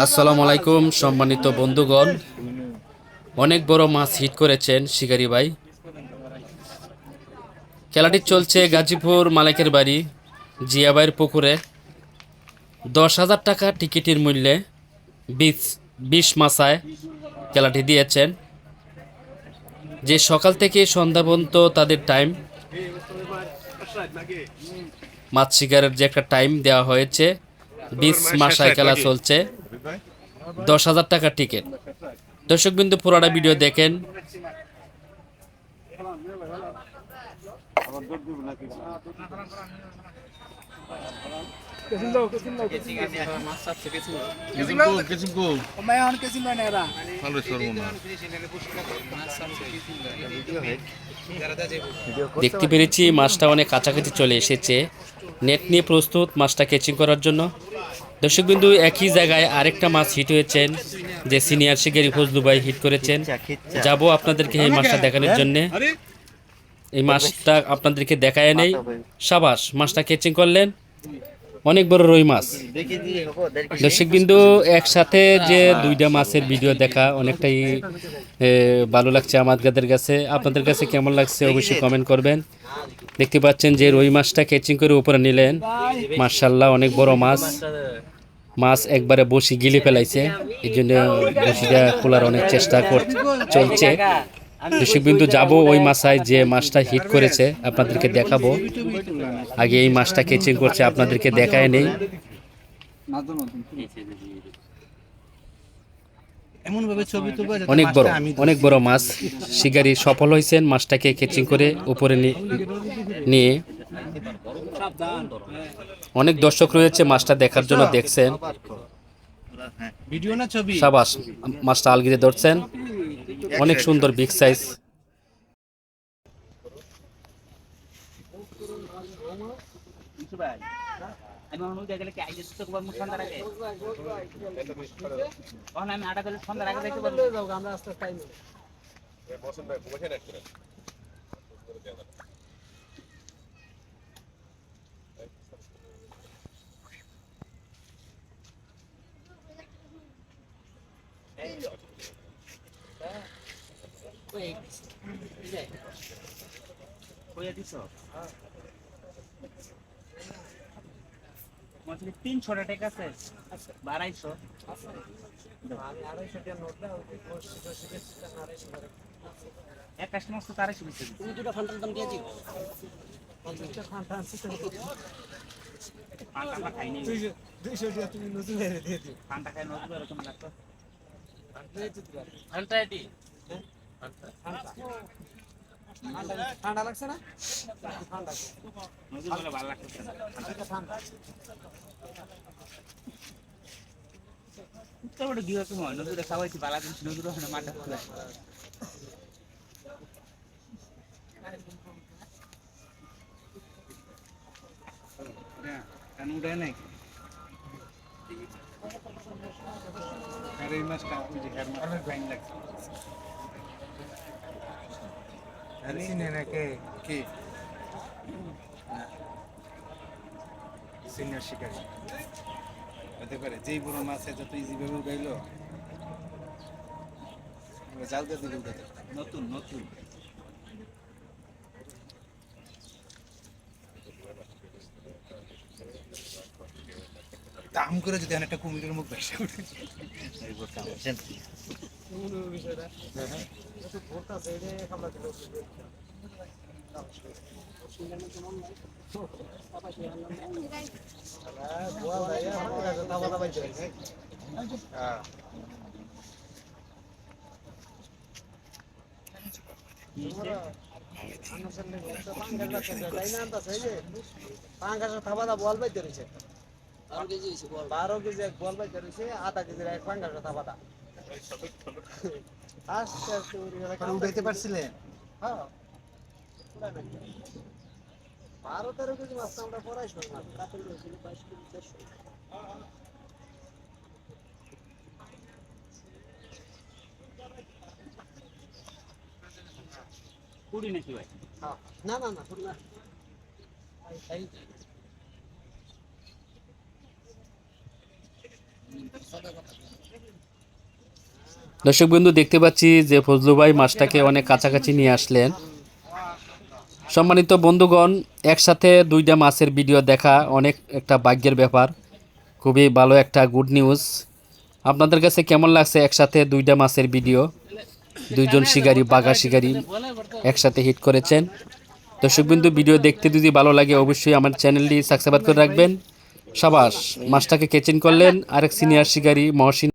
আসসালামু আলাইকুম সম্মানিত বন্ধুগণ, অনেক বড় মাছ হিট করেছেন শিকারি ভাই। খেলাটি চলছে গাজীপুর মালিকের বাড়ি জিয়াবাইয়ের পুকুরে। 10,000 টাকা টিকিটের মূল্যে 20 মাসায় খেলাটি দিয়েছেন। যে সকাল থেকে সন্ধ্যা পর্যন্ত তাদের টাইম, মাছ শিকারের যে একটা টাইম দেওয়া হয়েছে, 20 মাসায় খেলা চলছে। 10,000 টাকা টিকিট। দর্শকবিন্দু পুরোটা ভিডিও দেখেন। দেখতে পেরেছি মাছটা অনেক কাছাকাছি চলে এসেছে। নেট নিয়ে প্রস্তুত মাছটা ক্যাচিং করার জন্য। দর্শকবিন্দু একই জায়গায় আরেকটা মাছ হিট হয়েছেন, যে সিনিয়র শিকারি ফজলু ভাই হিট করেছেন। যাব আপনাদেরকে এই মাছটা দেখানোর জন্যে। এই মাছটা আপনাদেরকে দেখায় নেই। সাবাস, মাছটা ক্যাচিং করলেন, অনেক বড় রুই মাছ। দর্শকবিন্দু একসাথে যে দুইটা মাছের ভিডিও দেখা অনেকটাই ভালো লাগছে আমাদের কাছে। আপনাদের কাছে কেমন লাগছে অবশ্যই কমেন্ট করবেন। দেখতে পাচ্ছেন যে রুই মাছটা ক্যাচিং করে উপরে নিলেন। মাশাআল্লাহ, অনেক বড় মাছ। মাছ একবারে বসি গিলে ফেলাইছে, এই জন্য বসিটা খোলার অনেক চেষ্টা চলছে। দর্শকবিন্দু যাব ওই মাছায় যে মাছটা হিট করেছে আপনাদেরকে দেখাবো। আগে এই মাছটা ক্যাচিং করছে, আপনাদেরকে দেখায় নেই। অনেক বড় মাছ। শিকারি সফল হয়েছেন মাছটাকে ক্যাচিং করে উপরে নিয়ে। অনেক দর্শক রয়েছে মাছটা দেখার জন্য, দেখছেন। সাবাস, মাছটা আলগিরে ধরছেন, অনেক সুন্দর বিগ সাইজ। তিনশো টাকা আছে, 250। এক কাস্টমার তো 450 দিচ্ছে। তুমি দুটো ফান্টার দাম দিয়েছি। ফান্টা খাইনি। 200 টাকা তুমি নতুন এনে দিয়ে দিও। ফান্টা খাই নতুন এরকম লাগতো। ফান্টা এটি। ঠান্ডা লাগছে না? ঠান্ডা। নতুন বলে ভালো লাগছে না। ঠান্ডা। তো বড় গিয়ে তুমি নতুন খাওয়াইছি বালা দিন নতুন ওখানে মাঠে খোলা। না, কান উড়ে নাই। আরে মাছটা ওই যে হের মাছ ফাইন লাগছে। আরে সিনে নাকি কি? সিনিয়র শিকারি হতে পারে। যেই বড় মাছ যত ইজি ভাবে উঠাইলো, জাল দিয়ে দিল নতুন নতুন। দাম করে যদি একটা কুমিরের মুখ ভেসে উঠে বিষয়টা বল পাইতে রয়েছে 12 কেজি এক বল পাইতে রয়েছে, আধা কেজির এক পাঙ্গাসের থাবাটা। আস্তে আস্তে উঠাইতে পারছিলেন? হ্যাঁ, 12-13 কেজি মাছ আমরা পড়াইছি না, কাতল হয়েছিল 22 কেজি 400। কুড়ি নাকি ভাই? হ্যাঁ, না না না কুড়ি না। দর্শক বন্ধু দেখতে পাচ্ছি যে ফজলু ভাই মাছটাকে অনেক কাছাকাছি নিয়ে আসলেন। সম্মানিত বন্ধুগণ, একসাথে দুইটা মাছের ভিডিও দেখা অনেক একটা ভাগ্যের ব্যাপার, খুবই ভালো একটা গুড নিউজ। আপনাদের কাছে কেমন লাগছে একসাথে দুইটা মাছের ভিডিও? দুইজন শিকারী, বাঘা শিকারী একসাথে হিট করেছেন। দর্শক বিন্দু, ভিডিও দেখতে যদি ভালো লাগে অবশ্যই আমার চ্যানেলটি সাবস্ক্রাইব করে রাখবেন। সাবাস, মাছটাকে ক্যাচিং করলেন আরেক সিনিয়র শিকারী মহসিন।